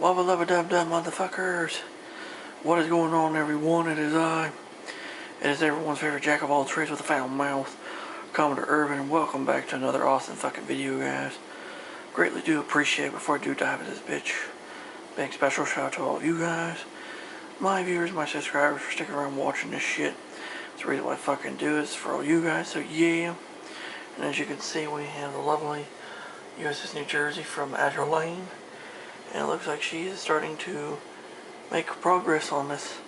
Wubba lubba dub dub motherfuckers. What is going on, everyone? It is I. It is everyone's favorite jack of all trades with a foul mouth, Commodore Urban, and welcome back to another awesome fucking video, guys. Greatly do appreciate before I do dive into this bitch. Big special shout out to all of you guys, my viewers, my subscribers, for sticking around watching this shit. It's the reason why I fucking do this for all you guys, so yeah. And as you can see, we have the lovely USS New Jersey from Azure Lane. And it looks like she is starting to make progress on this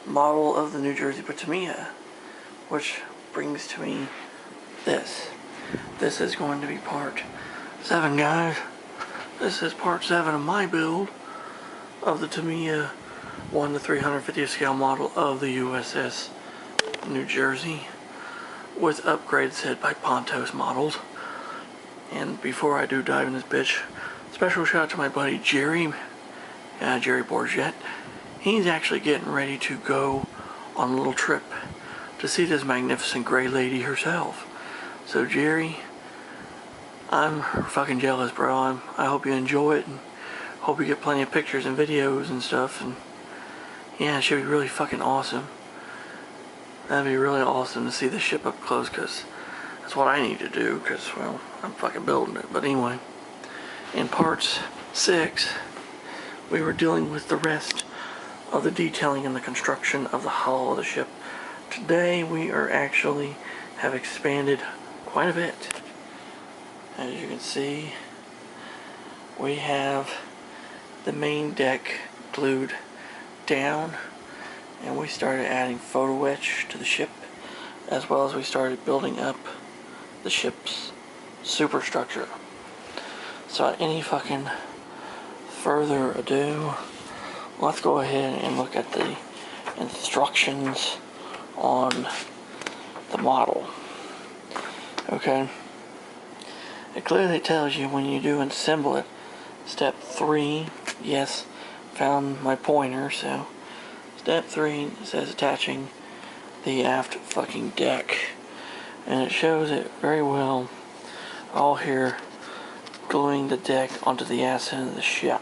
model of the New Jersey Tamiya, which brings to me this. This is going to be part 7, guys. This is part 7 of my build of the Tamiya 1 to 350th scale model of the USS New Jersey, with upgrades said by Pontos models. And before I do dive in this bitch, special shout out to my buddy Jerry Bourget. He's actually getting ready to go on a little trip to see this magnificent gray lady herself. So Jerry, I'm fucking jealous, bro. I hope you enjoy it, and hope you get plenty of pictures and videos and stuff. And yeah, it should be really fucking awesome. That'd be really awesome to see the ship up close, because that's what I need to do, because, well, I'm fucking building it. But anyway, in parts 6, we were dealing with the rest of the detailing and the construction of the hull of the ship. Today, we are actually have expanded quite a bit. As you can see, we have the main deck glued down, and we started adding photo etch to the ship, as well as we started building up the ship's superstructure. So without any fucking further ado, let's go ahead and look at the instructions on the model. Okay, it clearly tells you when you do assemble it, step 3, yes, found my pointer, so step 3 says attaching the aft fucking deck, and it shows it very well all here, gluing the deck onto the ass end of the ship.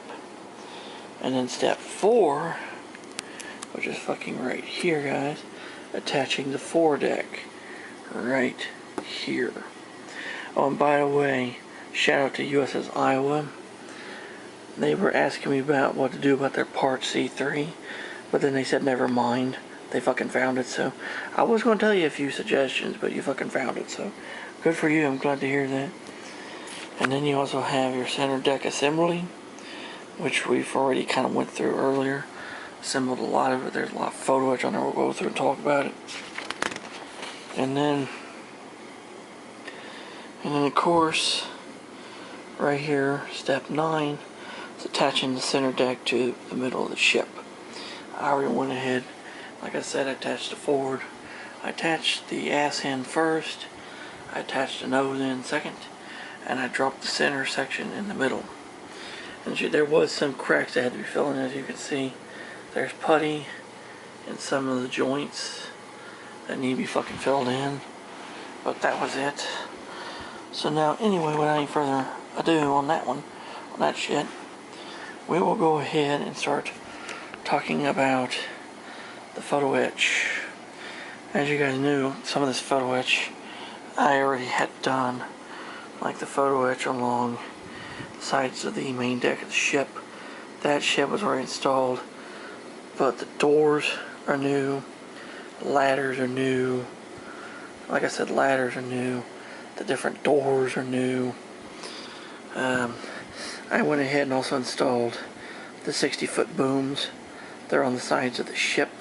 And then step 4, which is fucking right here, guys, attaching the foredeck right here. Oh, and by the way, shout out to USS Iowa. They were asking me about what to do about their part C3, but then they said never mind. They fucking found it, so I was going to tell you a few suggestions, but you fucking found it, so good for you. I'm glad to hear that. And then you also have your center deck assembly, which we've already kind of went through earlier. Assembled a lot of it. There's a lot of photo etch on there. We'll go through and talk about it. And then of course, right here, step 9 is attaching the center deck to the middle of the ship. I already went ahead, like I said, I attached the forward. I attached the ass end first. I attached the nose end second. And I dropped the center section in the middle. And there was some cracks that had to be filled in, as you can see. There's putty in some of the joints that need to be fucking filled in. But that was it. So now, anyway, without any further ado on that one, on that shit, we will go ahead and start talking about the photo etch. As you guys knew, some of this photo etch I already had done, like the photo etch along the sides of the main deck of the ship. That ship was already installed, but the doors are new, ladders are new. Like I said, ladders are new. The different doors are new. I went ahead and also installed the 60-foot booms. They're on the sides of the ship.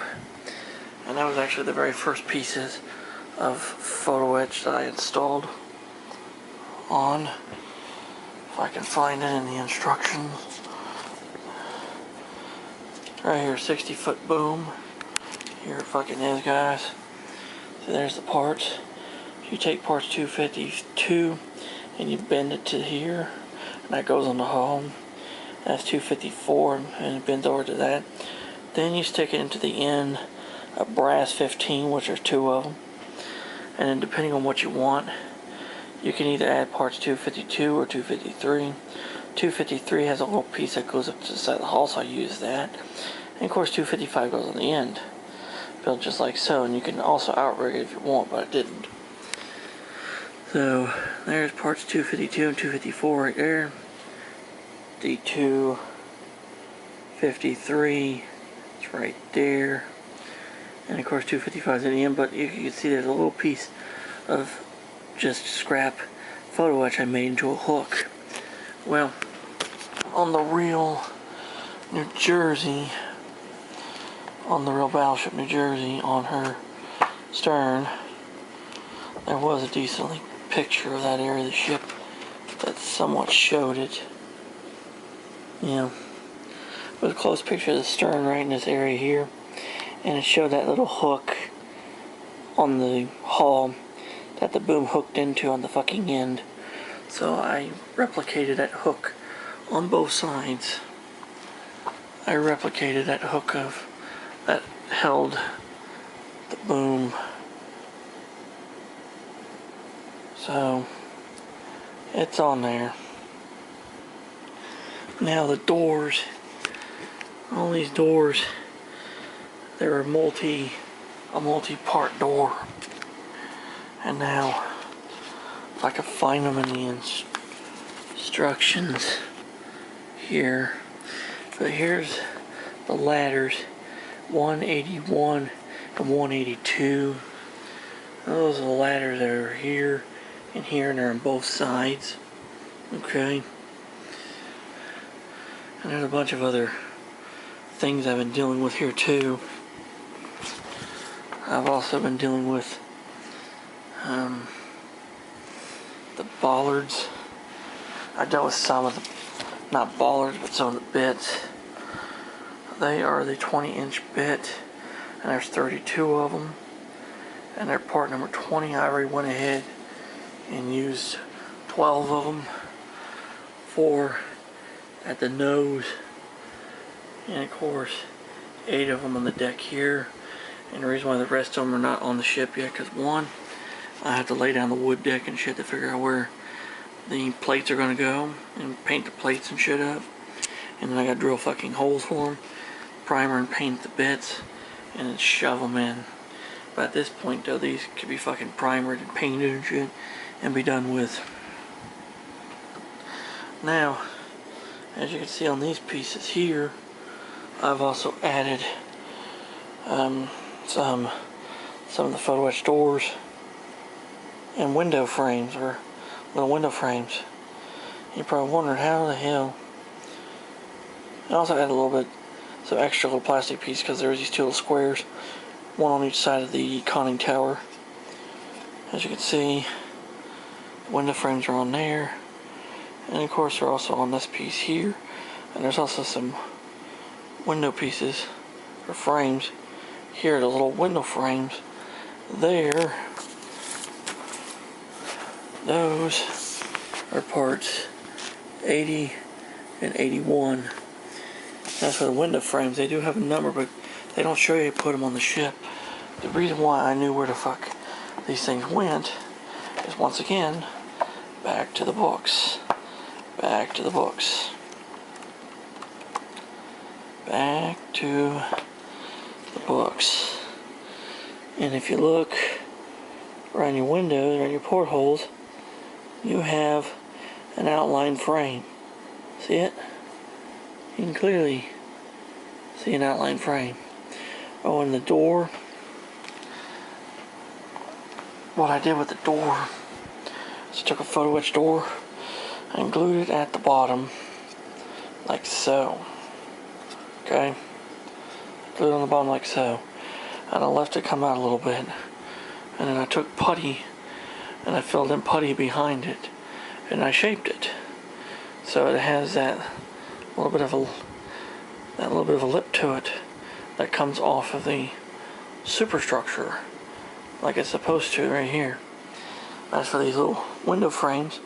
And that was actually the very first pieces of photo etch that I installed on. If I can find it in the instructions. Right here, 60-foot boom. Here it fucking is, guys. So there's the parts. You take parts 252 and you bend it to here, and that goes on the hull. That's 254 and it bends over to that. Then you stick it into the end of brass 15, which there's 2 of them. And then depending on what you want, you can either add parts 252 or 253. 253 has a little piece that goes up to the side of the hull, so I use that. And of course 255 goes on the end, built just like so, and you can also outrig it if you want, but I didn't. So there's parts 252 and 254 right there. The 253 is right there, and of course 255 is in the end, but you can see there's a little piece of just scrap photo etch I made into a hook. Well, on the real New Jersey, on the real Battleship New Jersey, on her stern, there was a decently picture of that area of the ship that somewhat showed it. Yeah, it was a close picture of the stern right in this area here, and it showed that little hook on the hull that the boom hooked into on the fucking end. So I replicated that hook on both sides. I replicated that hook that held the boom. So it's on there. Now the doors, all these doors, they're a multi-part door. And now, if I could find them in the instructions here, but here's the ladders, 181 and 182. Those are the ladders that are here and here, and they're on both sides. Okay. And there's a bunch of other things I've been dealing with here too. I've also been dealing with the bollards. I dealt with some of the, not bollards, but some of the bits. They are the 20-inch bit, and there's 32 of them. And they're part number 20. I already went ahead and used 12 of them for at the nose, and of course 8 of them on the deck here. And the reason why the rest of them are not on the ship yet, because one, I have to lay down the wood deck and shit to figure out where the plates are going to go and paint the plates and shit up, and then I got to drill fucking holes for them, primer and paint the bits, and then shove them in. But at this point though, these could be fucking primered and painted and shit and be done with. Now, as you can see on these pieces here, I've also added some of the photo etch doors and window frames, or little window frames. You're probably wondering how the hell. I also added a little bit, some extra little plastic piece, because there's these two little squares, one on each side of the conning tower. As you can see, the window frames are on there, and of course they're also on this piece here, and there's also some window pieces or frames here, the little window frames there. Those are parts 80 and 81. As for the window frames, they do have a number, but they don't show you to put them on the ship. The reason why I knew where the fuck these things went is, once again, back to the books. Back to the books. Back to the books. And if you look around your windows, around your portholes, you have an outline frame. See it? You can clearly see an outline frame. Oh, and the door. What I did with the door is I took a photo etch door and glued it at the bottom, like so. Okay? Glued it on the bottom like so. And I left it come out a little bit. And then I took putty and I filled in putty behind it, and I shaped it so it has that little bit of a lip to it that comes off of the superstructure like it's supposed to right here. As for these little window frames,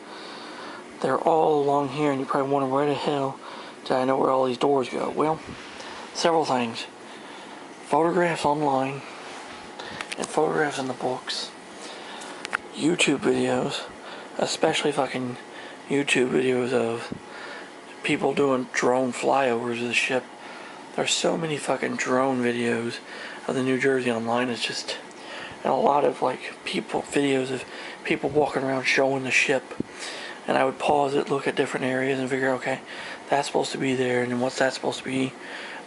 they're all along here, and you probably wonder, where the hell did I know where all these doors go? Well, several things. Photographs online and photographs in the books. YouTube videos, especially fucking YouTube videos of people doing drone flyovers of the ship. There's so many fucking drone videos of the New Jersey online. It's just, and a lot of like videos of people walking around showing the ship. And I would pause it, look at different areas, and figure, okay, that's supposed to be there, and then what's that supposed to be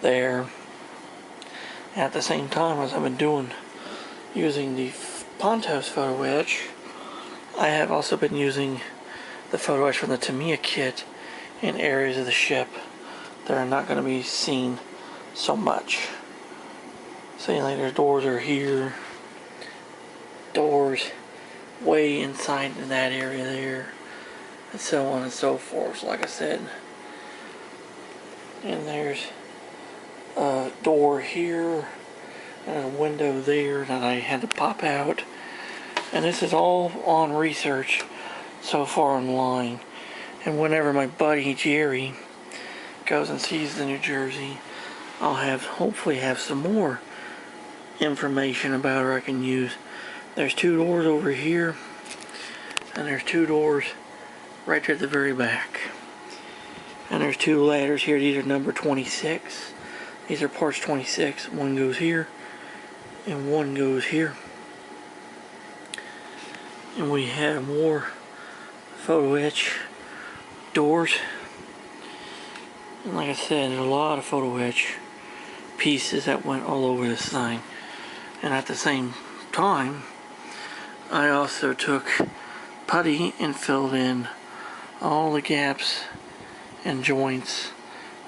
there. And at the same time, as I've been using the Pontos photo etch, I have also been using the photo etch from the Tamiya kit in areas of the ship that are not going to be seen so much. Saying like there's doors are here, doors way inside in that area there, and so on and so forth, like I said. And there's a door here and a window there that I had to pop out. And this is all on research so far online. And whenever my buddy Jerry goes and sees the New Jersey, I'll hopefully have some more information about her I can use. There's 2 doors over here, and there's 2 doors right there at the very back. And there's 2 ladders here. These are number 26. These are parts 26. One goes here, and one goes here. And we have more photo etch doors. And like I said, there's a lot of photo etch pieces that went all over this thing. And at the same time, I also took putty and filled in all the gaps and joints,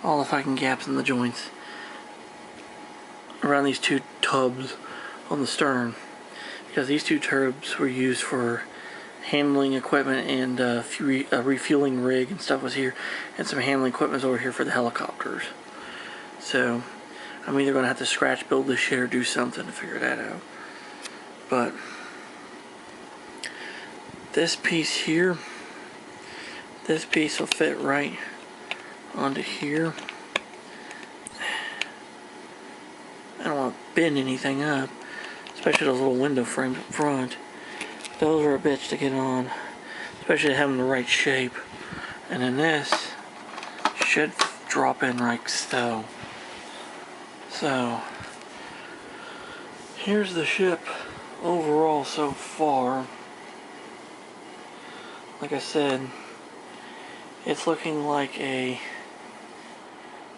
all the fucking gaps in the joints around these 2 tubs on the stern, because these 2 tubs were used for handling equipment, and a refueling rig and stuff was here, and some handling equipment over here for the helicopters. So I'm either going to have to scratch build this shit or do something to figure that out. But this piece here, this piece will fit right onto here. I don't want to bend anything up, especially those little window frames up front. Those are a bitch to get on, especially having the right shape. And then this should drop in like so. So here's the ship overall so far. Like I said, it's looking like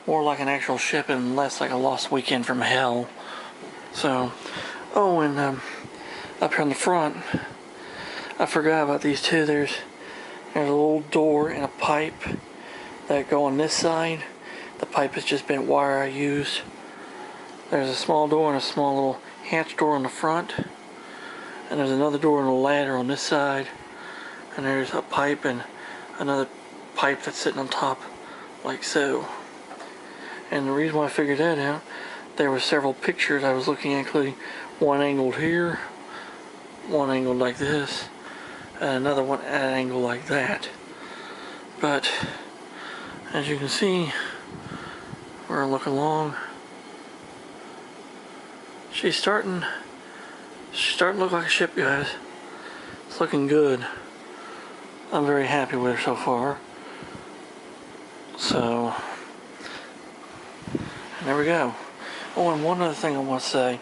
more like an actual ship and less like a lost weekend from hell. So, oh, and up here on the front, I forgot about these 2. There's a little door and a pipe that go on this side. The pipe has just been wire I used. There's a small door and a small little hatch door on the front. And there's another door and a ladder on this side. And there's a pipe and another pipe that's sitting on top like so. And the reason why I figured that out, there were several pictures I was looking at, including one angled here, one angled like this, and another one at an angle like that. But as you can see, we're looking along. She's starting to look like a ship, guys. It's looking good. I'm very happy with her so far. So, there we go. Oh, and one other thing I want to say.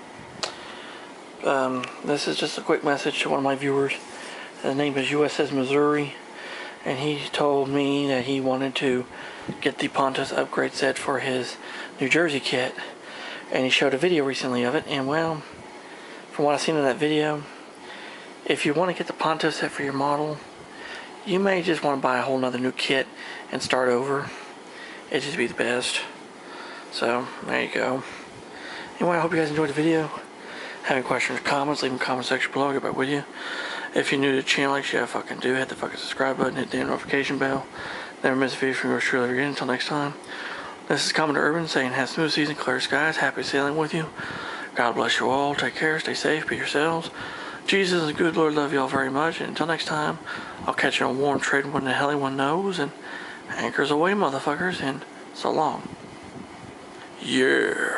This is just a quick message to one of my viewers. His name is USS Missouri, and he told me that he wanted to get the Pontos upgrade set for his New Jersey kit, and he showed a video recently of it. And well, from what I've seen in that video, if you want to get the Pontos set for your model, you may just want to buy a whole nother new kit and start over. It'd just be the best. So, there you go. Anyway, I hope you guys enjoyed the video. Have any questions or comments, leave them in the comment section below. I'll get back with you. If you're new to the channel, like you fucking do, hit the fucking subscribe button, hit the notification bell. Never miss a video from yours truly again. Until next time, this is Commodore Urban saying have smooth seas and clear skies. Happy sailing with you. God bless you all. Take care. Stay safe. Be yourselves. Jesus and good Lord love you all very much. And until next time, I'll catch you on warm trade when the hell anyone knows. And anchors away, motherfuckers. And so long. Yeah.